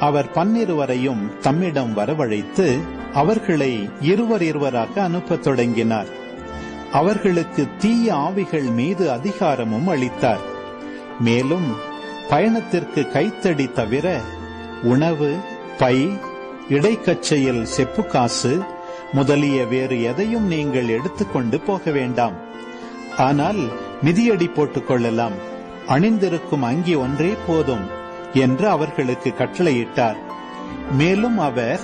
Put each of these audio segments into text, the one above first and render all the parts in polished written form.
அவர் 12 தம்மிடம் வரவழைத்து அவர்களை இருவராக அனுப்பத் தொடங்கினார். அவர்களுக்கு தீய ஆவிகள் மீது அதிகாரமும் அளித்தார். மேலும் பயணத்திற்கு கைத்தடி தவிர உணவு, பை, இடைக்கச்சையில் செப்புக்காசு முதலிய வேறு எதையும் நீங்கள் எடுத்துக்கொண்டு போக வேண்டாம். ஆனால் மிதியடி போட்டுக் கொள்ளலாம். அணிந்திருக்கும் அங்கி ஒன்றே போதும் என்று அவர்களுக்கு கட்டளையிட்டார். மேலும் அவர்,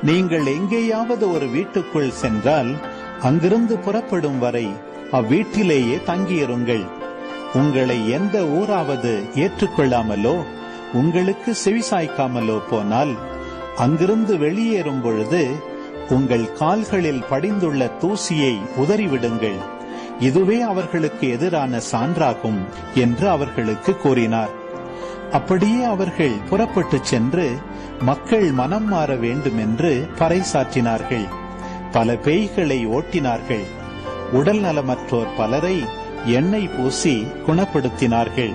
நீங்கள் எங்கேயாவது ஒரு வீட்டுக்குள் சென்றால் அங்கிருந்து புறப்படும் வரை அவ்வீட்டிலேயே தங்கியிருங்கள். உங்களை எந்த ஊராவது ஏற்றுக்கொள்ளாமலோ உங்களுக்கு செவிசாய்க்காமலோ போனால் அங்கிருந்து வெளியேறும் பொழுது உங்கள் கால்களில் படிந்துள்ள தூசியை உதறிவிடுங்கள். இதுவே அவர்களுக்கு எதிரான சான்றாகும் என்று அவர்களுக்கு கூறினார். அப்படியே அவர்கள் புறப்பட்டு சென்று மக்கள் மனம் மாற வேண்டும் என்று பறைசாற்றினார்கள். பல பேய்களை ஓட்டினார்கள். உடல் நலமற்றோர் பலரை எண்ணெய் பூசி குணப்படுத்தினார்கள்.